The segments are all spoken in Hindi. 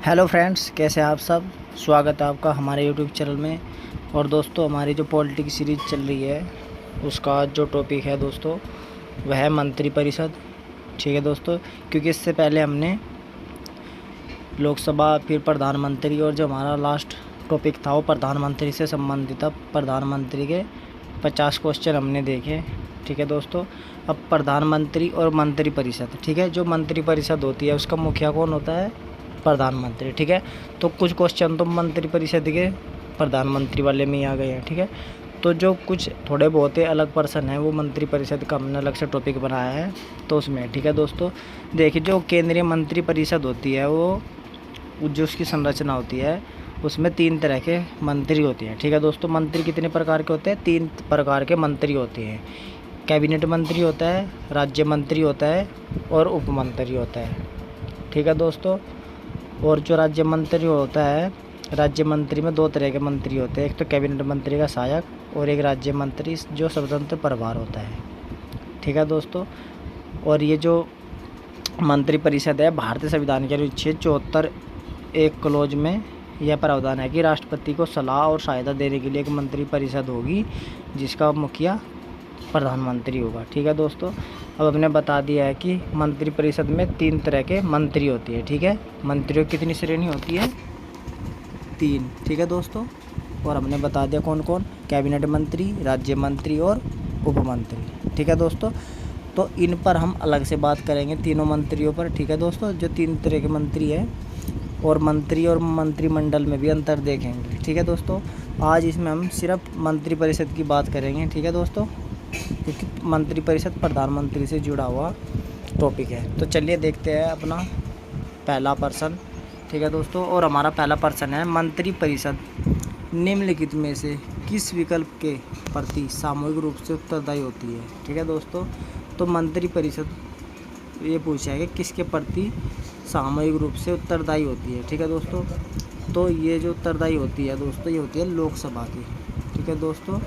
हेलो फ्रेंड्स, कैसे हैं आप सब। स्वागत है आपका हमारे यूट्यूब चैनल में। और दोस्तों, हमारी जो पॉलिटी की सीरीज़ चल रही है उसका जो टॉपिक है दोस्तों वह है मंत्रिपरिषद। ठीक है दोस्तों, क्योंकि इससे पहले हमने लोकसभा, फिर प्रधानमंत्री, और जो हमारा लास्ट टॉपिक था वो प्रधानमंत्री से संबंधित था। प्रधानमंत्री के 50 क्वेश्चन हमने देखे। ठीक है दोस्तों, अब प्रधानमंत्री और मंत्रिपरिषद। ठीक है, जो मंत्रिपरिषद होती है उसका मुखिया कौन होता है? प्रधानमंत्री। ठीक है, तो कुछ क्वेश्चन तो मंत्रिपरिषद के प्रधानमंत्री वाले में ही आ गए हैं। ठीक है, तो जो कुछ थोड़े बहुत अलग पर्सन हैं वो मंत्रिपरिषद का हमने अलग से टॉपिक बनाया है तो उसमें। ठीक है दोस्तों, देखिए जो केंद्रीय मंत्रिपरिषद होती है वो जो उसकी संरचना होती है उसमें 3 तरह के मंत्री होते हैं। ठीक है दोस्तों, मंत्री कितने प्रकार के होते हैं? 3 प्रकार के मंत्री होते हैं। कैबिनेट मंत्री होता है, राज्य मंत्री होता है और उप मंत्री होता है। ठीक है दोस्तों, और जो राज्य मंत्री होता है, राज्य मंत्री में 2 तरह के मंत्री होते हैं। एक तो कैबिनेट मंत्री का सहायक और एक राज्य मंत्री जो स्वतंत्र प्रभार होता है। ठीक है दोस्तों, और ये जो मंत्रिपरिषद है, भारतीय संविधान के अनुच्छेद 74 एक क्लोज में यह प्रावधान है कि राष्ट्रपति को सलाह और सहायता देने के लिए एक मंत्रिपरिषद होगी जिसका मुखिया प्रधानमंत्री होगा। ठीक है दोस्तों, अब हमने बता दिया है कि मंत्रिपरिषद में 3 तरह के मंत्री होती है। ठीक है, मंत्रियों की कितनी श्रेणी होती है? 3। ठीक है दोस्तों, और हमने बता दिया कौन कौन, कैबिनेट मंत्री, राज्य मंत्री और उप मंत्री। ठीक है दोस्तों, तो इन पर हम अलग से बात करेंगे, तीनों मंत्रियों पर। ठीक है दोस्तों, जो 3 तरह के मंत्री हैं, और मंत्री और मंत्रिमंडल में भी अंतर देखेंगे। ठीक है दोस्तों, आज इसमें हम सिर्फ मंत्रिपरिषद की बात करेंगे। ठीक है दोस्तों, क्योंकि मंत्रिपरिषद प्रधानमंत्री से जुड़ा हुआ टॉपिक है। तो चलिए देखते हैं अपना पहला पर्सन। ठीक है दोस्तों, और हमारा पहला पर्सन है मंत्रिपरिषद निम्नलिखित में से किस विकल्प के प्रति सामूहिक रूप से उत्तरदायी होती है? ठीक है दोस्तों, तो मंत्रिपरिषद ये पूछा है कि किसके प्रति सामूहिक रूप से उत्तरदायी होती है। ठीक है दोस्तों, तो ये जो उत्तरदायी होती है दोस्तों, ये होती है लोकसभा की। ठीक है दोस्तों,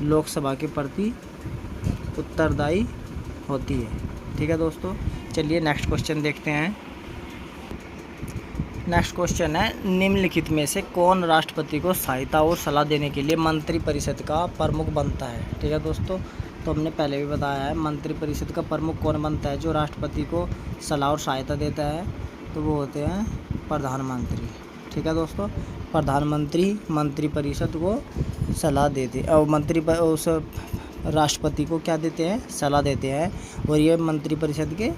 लोकसभा के प्रति उत्तरदायी होती है। ठीक है दोस्तों, चलिए नेक्स्ट क्वेश्चन देखते हैं। नेक्स्ट क्वेश्चन है, निम्नलिखित में से कौन राष्ट्रपति को सहायता और सलाह देने के लिए मंत्रिपरिषद का प्रमुख बनता है? ठीक है दोस्तों, तो हमने पहले भी बताया है मंत्रिपरिषद का प्रमुख कौन बनता है जो राष्ट्रपति को सलाह और सहायता देता है, तो वो होते हैं प्रधानमंत्री। ठीक है दोस्तों, प्रधानमंत्री मंत्रिपरिषद को सलाह देते और उस राष्ट्रपति को क्या देते हैं? सलाह देते हैं, और ये मंत्रिपरिषद के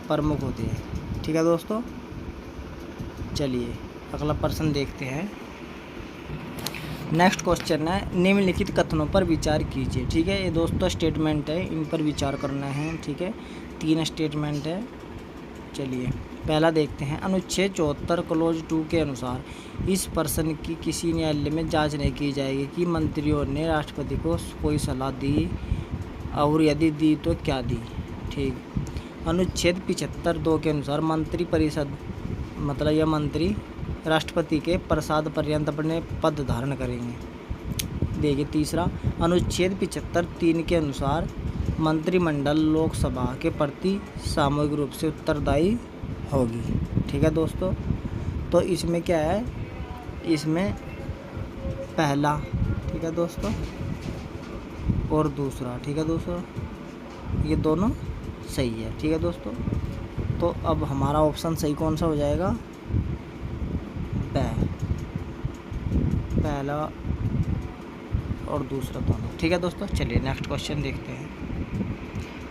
प्रमुख होते हैं। ठीक है दोस्तों, चलिए अगला प्रश्न देखते हैं। नेक्स्ट क्वेश्चन है, निम्नलिखित कथनों पर विचार कीजिए। ठीक है, ये दोस्तों स्टेटमेंट है, इन पर विचार करना है। ठीक है, 3 स्टेटमेंट है। चलिए पहला देखते हैं, अनुच्छेद 74 क्लोज 2 के अनुसार इस प्रश्न की किसी न्यायालय में जांच नहीं की जाएगी कि मंत्रियों ने राष्ट्रपति को कोई सलाह दी, और यदि दी तो क्या दी। ठीक, अनुच्छेद 75 2 के अनुसार मंत्रिपरिषद मतलब यह मंत्री राष्ट्रपति के प्रसाद पर्यंत अपने पद धारण करेंगे। देखिए तीसरा, अनुच्छेद 75 3 के अनुसार मंत्रिमंडल लोकसभा के प्रति सामूहिक रूप से उत्तरदायी होगी। ठीक है दोस्तों, तो इसमें क्या है? इसमें पहला, ठीक है दोस्तों, और दूसरा। ठीक है दोस्तों, ये दोनों सही है। ठीक है दोस्तों, तो अब हमारा ऑप्शन सही कौन सा हो जाएगा? पहला और दूसरा दोनों। ठीक है दोस्तों, चलिए नेक्स्ट क्वेश्चन देखते हैं।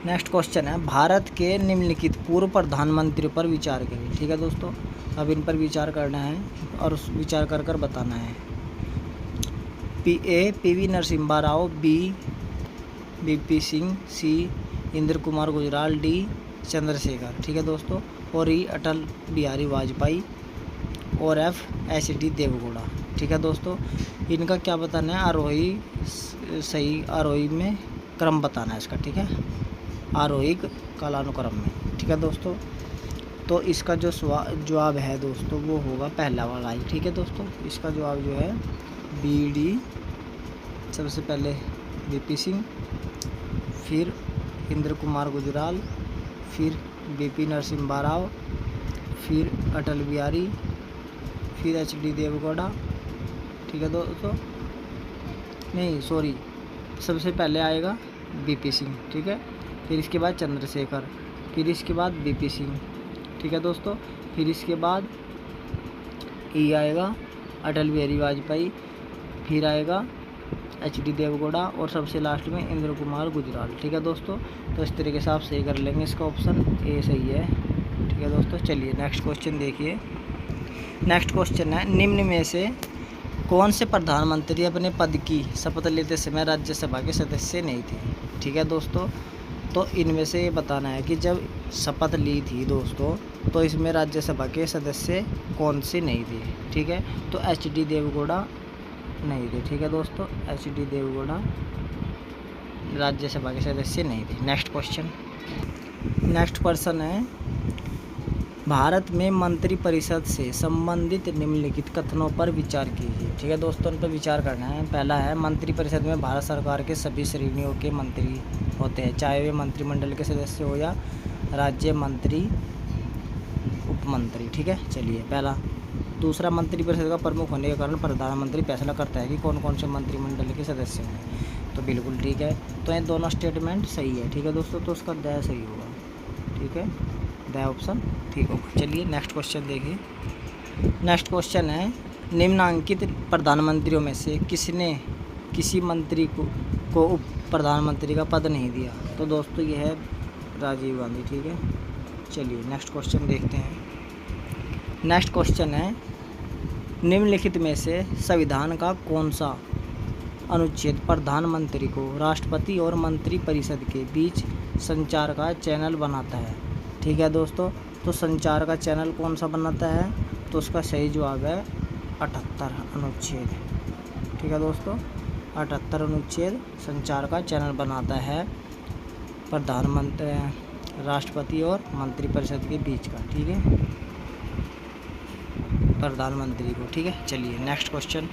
नेक्स्ट क्वेश्चन है, भारत के निम्नलिखित पूर्व प्रधानमंत्री पर विचार करें। ठीक है दोस्तों, अब इन पर विचार करना है और विचार कर कर बताना है। पीवी नरसिम्हा राव, बीपी सिंह, सी इंद्र कुमार गुजराल, डी चंद्रशेखर। ठीक है दोस्तों, और ई अटल बिहारी वाजपेयी, और एफ एच.डी. देवगौड़ा। ठीक है दोस्तों, इनका क्या बताना है? आरोही सही, आरोही में क्रम बताना है इसका। ठीक है, आरोही कालानुक्रम में। ठीक है दोस्तों, तो इसका जो जवाब है दोस्तों वो होगा पहला वाला ही। ठीक है दोस्तों, इसका जवाब जो है बी डी, सबसे पहले बीपी सिंह, फिर इंद्र कुमार गुजराल, फिर बीपी नरसिम्हा राव, फिर अटल बिहारी, फिर एच.डी. देवगौड़ा, ठीक है दोस्तों, नहीं सॉरी, सबसे पहले आएगा वीपी सिंह, ठीक है, फिर इसके बाद चंद्रशेखर, फिर इसके बाद वीपी सिंह, ठीक है दोस्तों, फिर इसके बाद ई आएगा अटल बिहारी वाजपेयी, फिर आएगा एच.डी. देवगौड़ा और सबसे लास्ट में इंद्र कुमार गुजराल, ठीक है दोस्तों। तो इस तरीके से आप सही कर लेंगे, इसका ऑप्शन ए सही है, ठीक है दोस्तों। चलिए नेक्स्ट क्वेश्चन देखिए। नेक्स्ट क्वेश्चन है, निम्न में से कौन से प्रधानमंत्री अपने पद की शपथ लेते समय राज्यसभा के सदस्य नहीं थे, ठीक है दोस्तों। तो इनमें से ये बताना है कि जब शपथ ली थी दोस्तों, तो इसमें राज्यसभा के सदस्य कौन से नहीं थे, ठीक है। तो एच.डी. देवगौड़ा नहीं थे, ठीक है दोस्तों, एच.डी. देवगौड़ा राज्यसभा के सदस्य नहीं थे। नेक्स्ट क्वेश्चन, नेक्स्ट क्वेश्चन है, भारत में मंत्रिपरिषद से संबंधित निम्नलिखित कथनों पर विचार कीजिए, ठीक है दोस्तों, उन पर विचार करना है। पहला है, मंत्रिपरिषद में भारत सरकार के सभी श्रेणियों के मंत्री होते हैं, चाहे वे मंत्रिमंडल के सदस्य हो या राज्य मंत्री, उपमंत्री, ठीक है। चलिए पहला। दूसरा, मंत्रिपरिषद का प्रमुख होने के कारण प्रधानमंत्री फैसला करता है कि कौन कौन से मंत्रिमंडल के सदस्य हैं, तो बिल्कुल ठीक है। तो ये दोनों स्टेटमेंट सही है, ठीक है दोस्तों, तो उसका द सही होगा, ठीक है, द ऑप्शन ठीक होगा। चलिए नेक्स्ट क्वेश्चन देखिए। नेक्स्ट क्वेश्चन है, निम्नांकित प्रधानमंत्रियों में से किसने किसी मंत्री को उप प्रधानमंत्री का पद नहीं दिया, तो दोस्तों यह है राजीव गांधी, ठीक है। चलिए नेक्स्ट क्वेश्चन देखते हैं। नेक्स्ट क्वेश्चन है, निम्नलिखित में से संविधान का कौन सा अनुच्छेद प्रधानमंत्री को राष्ट्रपति और मंत्रिपरिषद के बीच संचार का चैनल बनाता है, ठीक है दोस्तों। तो संचार का चैनल कौन सा बनाता है, तो उसका सही जवाब है 78 अनुच्छेद, ठीक है दोस्तों, 78 अनुच्छेद संचार का चैनल बनाता है प्रधानमंत्री, राष्ट्रपति और मंत्रिपरिषद के बीच का, ठीक है, प्रधानमंत्री को, ठीक है। चलिए नेक्स्ट क्वेश्चन।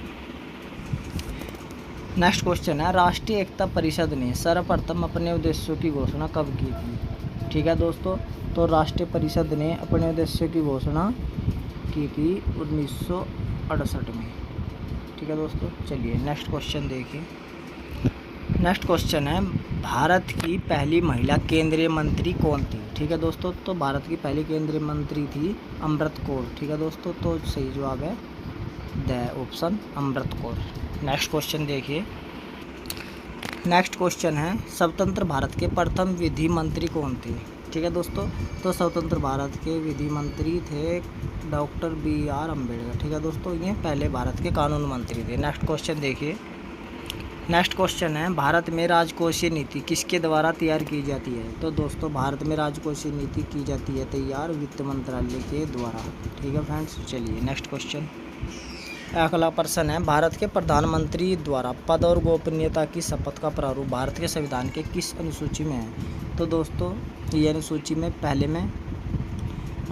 नेक्स्ट क्वेश्चन है, राष्ट्रीय एकता परिषद ने सर्वप्रथम अपने उद्देश्यों की घोषणा कब की थी, ठीक है दोस्तों। तो राष्ट्रीय परिषद ने अपने उद्देश्यों की घोषणा की थी 1968 में, ठीक है दोस्तों। चलिए नेक्स्ट क्वेश्चन देखिए। नेक्स्ट क्वेश्चन है, भारत की पहली महिला केंद्रीय मंत्री कौन थी, ठीक है दोस्तों। तो भारत की पहली केंद्रीय मंत्री थी अमृत कौर, ठीक है दोस्तों, तो सही जवाब है the option Amrit Kaur. Next question देखिए। नेक्स्ट क्वेश्चन है, स्वतंत्र भारत के प्रथम विधि मंत्री कौन थे, ठीक है दोस्तों। तो स्वतंत्र भारत के विधि मंत्री थे डॉक्टर B.R. अम्बेडकर, ठीक है दोस्तों, ये पहले भारत के कानून मंत्री थे। नेक्स्ट क्वेश्चन देखिए। नेक्स्ट क्वेश्चन है, भारत में राजकोषीय नीति किसके द्वारा तैयार की जाती है, तो दोस्तों भारत में राजकोषीय नीति की जाती है तैयार वित्त मंत्रालय के द्वारा, ठीक है फ्रेंड्स। चलिए नेक्स्ट क्वेश्चन। अगला प्रश्न है, भारत के प्रधानमंत्री द्वारा पद और गोपनीयता की शपथ का प्रारूप भारत के संविधान के किस अनुसूची में है, तो दोस्तों ये अनुसूची में पहले में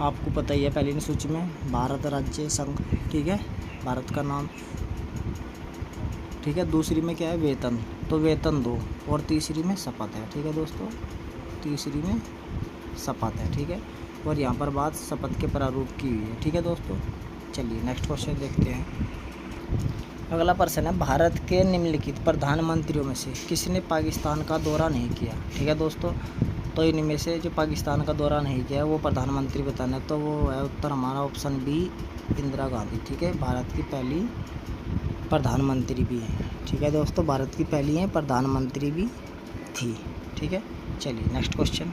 आपको पता ही है, पहली अनुसूची में भारत राज्य संघ, ठीक है, भारत का नाम, ठीक है। दूसरी में क्या है, वेतन, तो वेतन 2, और तीसरी में शपथ है, ठीक है दोस्तों, तीसरी में शपथ है, ठीक है। और यहाँ पर बात शपथ के प्रारूप की हुई है, ठीक है दोस्तों। चलिए नेक्स्ट क्वेश्चन देखते हैं। अगला प्रश्न है, भारत के निम्नलिखित प्रधानमंत्रियों में से किसने पाकिस्तान का दौरा नहीं किया, ठीक है दोस्तों। तो इनमें से जो पाकिस्तान का दौरा नहीं किया वो प्रधानमंत्री बताना है, तो वो है उत्तर हमारा ऑप्शन बी, इंदिरा गांधी, ठीक है, भारत की पहली प्रधानमंत्री भी है, ठीक है दोस्तों, भारत की पहली है प्रधानमंत्री भी थी, ठीक है। चलिए नेक्स्ट क्वेश्चन।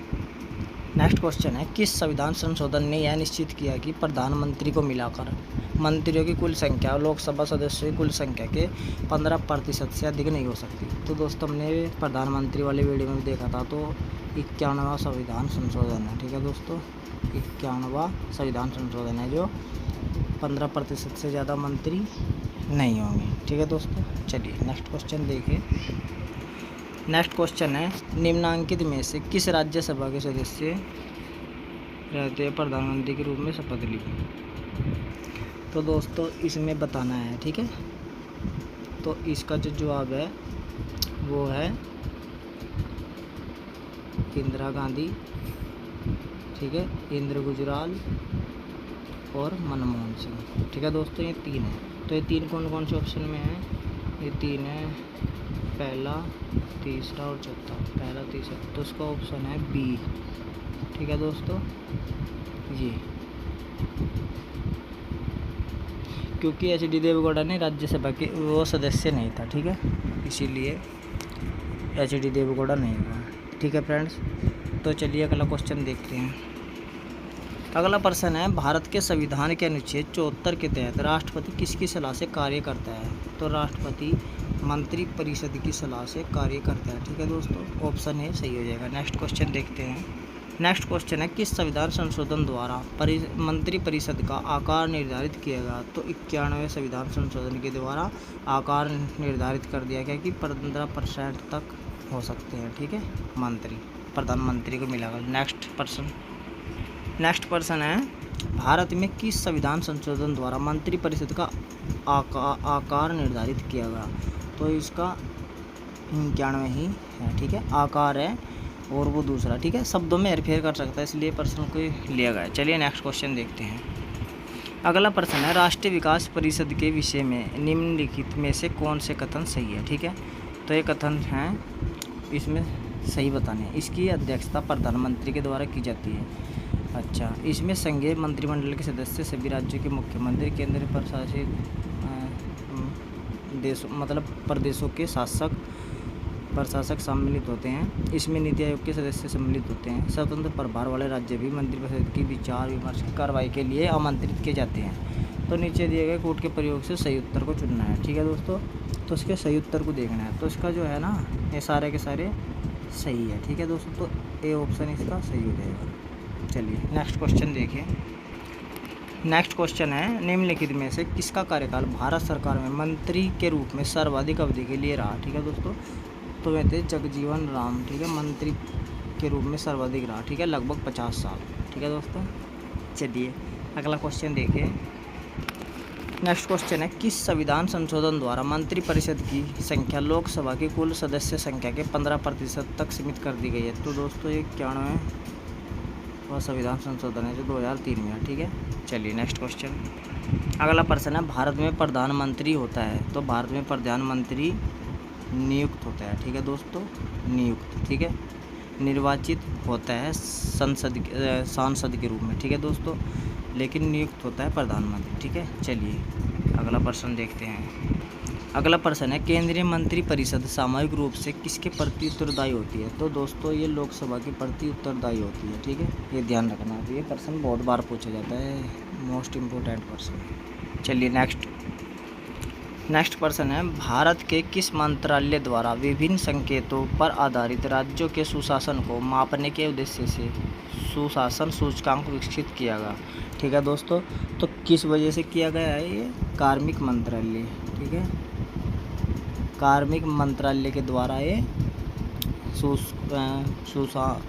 नेक्स्ट क्वेश्चन है, किस संविधान संशोधन ने यह निश्चित किया कि प्रधानमंत्री को मिलाकर मंत्रियों की कुल संख्या और लोकसभा सदस्यों की कुल संख्या के 15% से अधिक नहीं हो सकती, तो दोस्तों हमने प्रधानमंत्री वाले वीडियो में भी देखा था, तो 51वां संविधान संशोधन है, ठीक है दोस्तों, 51वां संविधान संशोधन है जो 15% से ज़्यादा मंत्री नहीं होंगे, ठीक है दोस्तों। चलिए नेक्स्ट क्वेश्चन देखिए। नेक्स्ट क्वेश्चन है, निम्नांकित में से किस राज्यसभा के सदस्य रहते हैं प्रधानमंत्री के रूप में शपथ ली, तो दोस्तों इसमें बताना है, ठीक है। तो इसका जो जवाब है वो है इंदिरा गांधी, ठीक है, इंद्र गुजराल, और मनमोहन सिंह। ठीक है दोस्तों, ये 3 है। तो ये 3 कौन कौन से ऑप्शन में है? ये 3 है, पहला, तीसरा और चौथा। पहला, तीसरा, तो उसका ऑप्शन है बी। ठीक है दोस्तों, ये क्योंकि HD देवेगौड़ा ने राज्यसभा के वो सदस्य नहीं था। ठीक है, इसीलिए HD देवेगौड़ा नहीं हुआ। ठीक है फ्रेंड्स, तो चलिए अगला क्वेश्चन देखते हैं। अगला प्रश्न है, भारत के संविधान के अनुच्छेद 74 के तहत राष्ट्रपति किसकी सलाह से कार्य करता है? तो राष्ट्रपति मंत्री परिषद की सलाह से कार्य करता है। ठीक है दोस्तों, ऑप्शन ए सही हो जाएगा। नेक्स्ट क्वेश्चन देखते हैं। नेक्स्ट क्वेश्चन है, किस संविधान संशोधन द्वारा मंत्री परिषद का आकार निर्धारित किया गया? तो 91वें संविधान संशोधन के द्वारा आकार निर्धारित कर दिया गया कि 15% तक हो सकते हैं। ठीक है, मंत्री, प्रधानमंत्री को मिलेगा। नेक्स्ट प्रश्न है, भारत में किस संविधान संशोधन द्वारा मंत्री परिषद का आकार निर्धारित किया गया? तो इसका 91 ही है। ठीक है, आकार है और वो दूसरा। ठीक है, शब्दों में हेरफेर कर सकता है, इसलिए प्रश्न को लिया गया है। चलिए नेक्स्ट क्वेश्चन देखते हैं। अगला प्रश्न है, राष्ट्रीय विकास परिषद के विषय में निम्नलिखित में से कौन से कथन सही है? ठीक है, तो ये कथन हैं, इसमें सही बताने हैं। इसकी अध्यक्षता प्रधानमंत्री के द्वारा की जाती है। अच्छा, इसमें संघीय मंत्रिमंडल के सदस्य सभी राज्यों के मुख्यमंत्री, केंद्र प्रशासित देशों मतलब प्रदेशों के प्रशासक सम्मिलित होते हैं। इसमें नीति आयोग के सदस्य सम्मिलित होते हैं। स्वतंत्र प्रभार वाले राज्य भी मंत्रिपरिषद की विचार विमर्श की कार्रवाई के लिए आमंत्रित किए जाते हैं। तो नीचे दिए गए कूट के प्रयोग से सही उत्तर को चुनना है। ठीक है दोस्तों, तो इसके सही उत्तर को देखना है। तो इसका जो है ना, ये सारे के सारे सही है। ठीक है दोस्तों, तो ए ऑप्शन इसका सही हो जाएगा। चलिए नेक्स्ट क्वेश्चन देखिए। नेक्स्ट क्वेश्चन है, निम्नलिखित में से किसका कार्यकाल भारत सरकार में मंत्री के रूप में सर्वाधिक अवधि के लिए रहा? ठीक है दोस्तों, तो वे थे जगजीवन राम। ठीक है, मंत्री के रूप में सर्वाधिक रहा। ठीक है, लगभग 50 साल। ठीक है दोस्तों, चलिए अगला क्वेश्चन देखिए। नेक्स्ट क्वेश्चन है, किस संविधान संशोधन द्वारा मंत्री परिषद की संख्या लोकसभा की कुल सदस्य संख्या के 15% तक सीमित कर दी गई है? तो दोस्तों ये 91 वह संविधान संशोधन है जो 2003 में है। ठीक है, चलिए नेक्स्ट क्वेश्चन। अगला प्रश्न है, भारत में प्रधानमंत्री होता है? तो भारत में प्रधानमंत्री नियुक्त होता है। ठीक है दोस्तों, नियुक्त। ठीक है, निर्वाचित होता है सांसद के रूप में। ठीक है दोस्तों, लेकिन नियुक्त होता है प्रधानमंत्री। ठीक है, चलिए अगला प्रश्न देखते हैं। अगला प्रश्न है, केंद्रीय मंत्री परिषद सामूहिक रूप से किसके प्रति उत्तरदायी होती है? तो दोस्तों ये लोकसभा के प्रति उत्तरदायी होती है। ठीक है, ये ध्यान रखना, ये प्रश्न बहुत बार पूछा जाता है, मोस्ट इम्पोर्टेंट प्रश्न। चलिए नेक्स्ट प्रश्न है, भारत के किस मंत्रालय द्वारा विभिन्न संकेतों पर आधारित राज्यों के सुशासन को मापने के उद्देश्य से सुशासन सूचकांक विकसित किया गया? ठीक है दोस्तों, तो किस वजह से किया गया है? ये कार्मिक मंत्रालय। ठीक है, कार्मिक मंत्रालय के द्वारा ये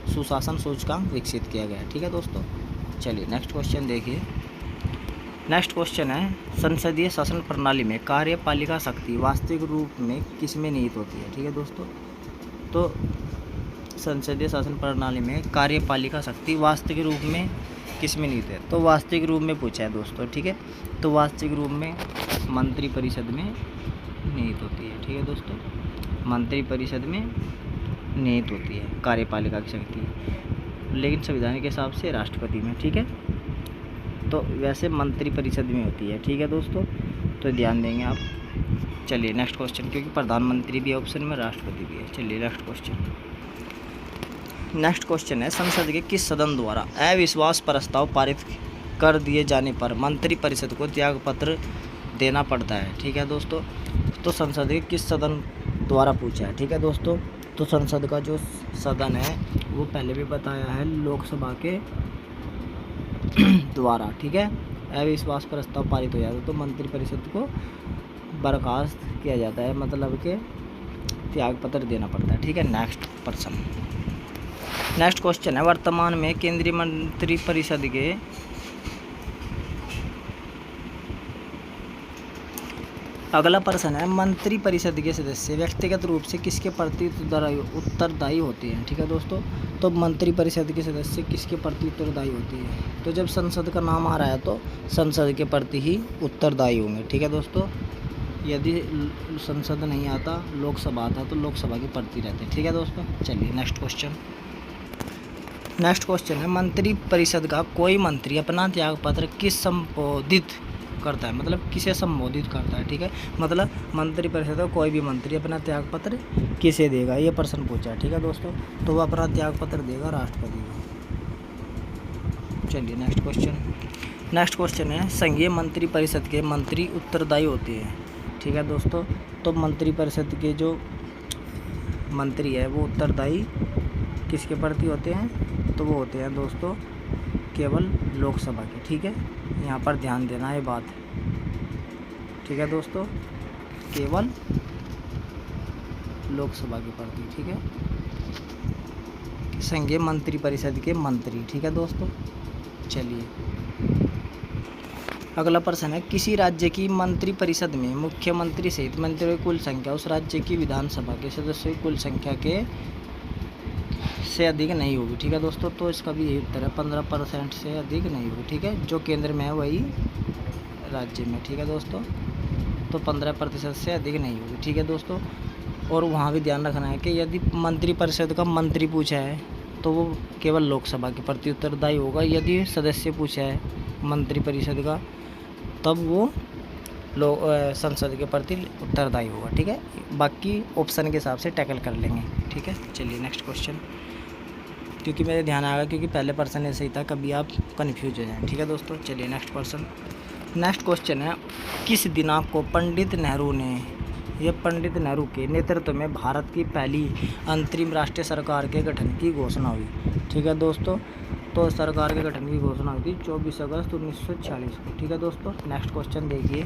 सुशासन सूचकांक विकसित किया गया है। ठीक है दोस्तों, चलिए नेक्स्ट क्वेश्चन देखिए। नेक्स्ट क्वेश्चन है, संसदीय शासन प्रणाली में कार्यपालिका शक्ति वास्तविक रूप में किस में निहित होती है? ठीक है दोस्तों, तो संसदीय शासन प्रणाली में कार्यपालिका शक्ति वास्तविक रूप में किस में निहित है? तो वास्तविक रूप में पूछा है दोस्तों। ठीक है, तो वास्तविक रूप में मंत्री परिषद में निहित होती है। ठीक है दोस्तों, मंत्री परिषद में निहित होती है कार्यपालिका की शक्ति, लेकिन संविधान के हिसाब से राष्ट्रपति में। ठीक है, तो वैसे मंत्री परिषद में होती है। ठीक है दोस्तों, तो ध्यान देंगे आप। चलिए नेक्स्ट क्वेश्चन, क्योंकि प्रधानमंत्री भी ऑप्शन में, राष्ट्रपति भी है। चलिए नेक्स्ट क्वेश्चन है, संसद के किस सदन द्वारा अविश्वास प्रस्ताव पारित कर दिए जाने पर मंत्री परिषद को त्यागपत्र देना पड़ता है? ठीक है दोस्तों, तो संसद के किस सदन द्वारा पूछा है? ठीक है दोस्तों, तो संसद का जो सदन है वो पहले भी बताया है, लोकसभा के द्वारा। ठीक है, अविश्वास प्रस्ताव पारित हो जाता है तो मंत्रिपरिषद को बर्खास्त किया जाता है, मतलब कि त्यागपत्र देना पड़ता है। ठीक है, नेक्स्ट क्वेश्चन है, वर्तमान में केंद्रीय मंत्रिपरिषद के अगला प्रश्न है, मंत्री परिषद के सदस्य व्यक्तिगत रूप से किसके प्रति उत्तरदायी होते हैं। ठीक है दोस्तों, तो मंत्री परिषद के सदस्य किसके प्रति उत्तरदायी होती है, तो जब संसद का नाम आ रहा है तो संसद के प्रति ही उत्तरदायी होंगे। ठीक है दोस्तों, यदि संसद नहीं आता, लोकसभा आता तो लोकसभा के प्रति रहते हैं। ठीक है दोस्तों, चलिए नेक्स्ट क्वेश्चन है, मंत्री परिषद का कोई मंत्री अपना त्यागपत्र किस संबोधित करता है, मतलब किसे संबोधित करता है। ठीक है, मतलब मंत्री परिषद का कोई भी मंत्री अपना त्यागपत्र किसे देगा, ये प्रश्न पूछा है। ठीक है दोस्तों, तो वह अपना त्यागपत्र देगा राष्ट्रपति को। चलिए नेक्स्ट क्वेश्चन है, संघीय मंत्री परिषद के मंत्री उत्तरदायी होते हैं। ठीक है दोस्तों, तो मंत्री परिषद के जो मंत्री है वो उत्तरदायी किसके प्रति होते हैं, तो वो होते हैं दोस्तों केवल लोकसभा के। ठीक है, यहाँ पर ध्यान देना है बात। ठीक है दोस्तों, केवल लोकसभा के प्रति। ठीक है, संघीय मंत्री परिषद के मंत्री। ठीक है दोस्तों, चलिए अगला प्रश्न है, किसी राज्य की मंत्री परिषद में मुख्यमंत्री सहित मंत्रियों की कुल संख्या उस राज्य की विधानसभा के सदस्यों की कुल संख्या के से अधिक नहीं होगी। ठीक है दोस्तों, तो इसका भी यही उत्तर है, 15% से अधिक नहीं होगी। ठीक है, जो केंद्र में है वही राज्य में। ठीक है दोस्तों, तो 15% से अधिक नहीं होगी। ठीक है दोस्तों, और वहाँ भी ध्यान रखना है कि यदि मंत्री परिषद का मंत्री पूछा है तो वो केवल लोकसभा के प्रति उत्तरदायी होगा। यदि सदस्य पूछा है मंत्री परिषद का तब वो संसद के प्रति उत्तरदायी होगा। ठीक है, बाकी ऑप्शन के हिसाब से टैकल कर लेंगे। ठीक है, चलिए नेक्स्ट क्वेश्चन, क्योंकि मेरे ध्यान आएगा क्योंकि पहले पर्सन ऐसे ही था, कभी आप कन्फ्यूज हो जाएं। ठीक है दोस्तों, चलिए नेक्स्ट क्वेश्चन है, किस दिनांक को पंडित नेहरू के नेतृत्व में भारत की पहली अंतरिम राष्ट्रीय सरकार के गठन की घोषणा हुई। ठीक है दोस्तों, तो सरकार के गठन की घोषणा हुई थी 24 अगस्त 1946 को। ठीक है दोस्तों, नेक्स्ट क्वेश्चन देखिए।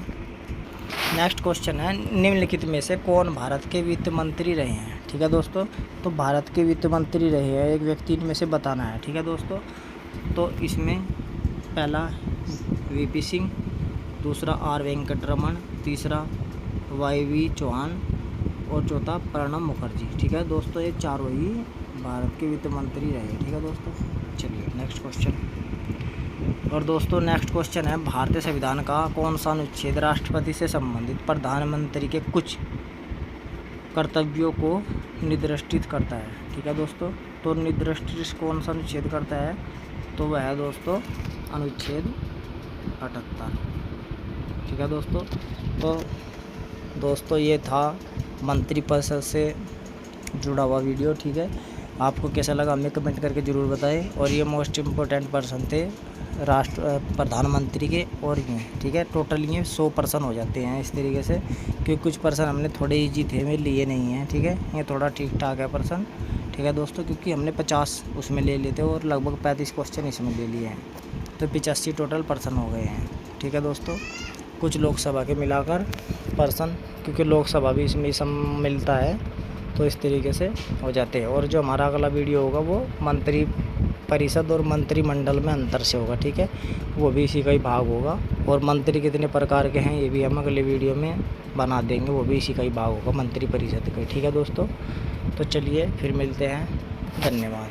नेक्स्ट क्वेश्चन है, निम्नलिखित में से कौन भारत के वित्त मंत्री रहे हैं। ठीक है दोस्तों, तो भारत के वित्त मंत्री रहे हैं एक व्यक्ति इनमें से बताना है। ठीक है दोस्तों, तो इसमें पहला वीपी सिंह, दूसरा आर वेंकटरमण, तीसरा वाई चौहान और चौथा प्रणब मुखर्जी। ठीक है दोस्तों, ये चारों ही भारत के वित्त मंत्री रहे। ठीक है दोस्तों, चलिए नेक्स्ट क्वेश्चन। और दोस्तों नेक्स्ट क्वेश्चन है, भारतीय संविधान का कौन सा अनुच्छेद राष्ट्रपति से संबंधित प्रधानमंत्री के कुछ कर्तव्यों को निर्दिष्टित करता है। ठीक है दोस्तों, तो निर्दिष्टित कौन सा अनुच्छेद करता है, तो वह है दोस्तों अनुच्छेद 78। ठीक है दोस्तों, तो दोस्तों ये था मंत्री परिषद से जुड़ा हुआ वीडियो। ठीक है, आपको कैसा लगा हमें कमेंट करके ज़रूर बताएं। और ये मोस्ट इम्पोर्टेंट पर्सन थे प्रधानमंत्री के और ये। ठीक है, टोटल ये 100 पर्सन हो जाते हैं इस तरीके से, क्योंकि कुछ पर्सन हमने थोड़े ईजी थे में लिए नहीं हैं। ठीक है, ये थोड़ा ठीक ठाक है पर्सन। ठीक है दोस्तों, क्योंकि हमने 50 उसमें ले लिए थे और लगभग 35 क्वेश्चन इसमें ले लिए हैं, तो 85 टोटल पर्सन हो गए हैं। ठीक है दोस्तों, कुछ लोकसभा के मिलाकर पर्सन, क्योंकि लोकसभा भी इसमें सब मिलता है, तो इस तरीके से हो जाते हैं। और जो हमारा अगला वीडियो होगा वो मंत्री परिषद और मंत्रिमंडल में अंतर से होगा। ठीक है, वो भी इसी का ही भाग होगा। और मंत्री कितने प्रकार के हैं ये भी हम अगले वीडियो में बना देंगे, वो भी इसी का ही भाग होगा मंत्री परिषद का। ठीक है दोस्तों, तो चलिए फिर मिलते हैं, धन्यवाद।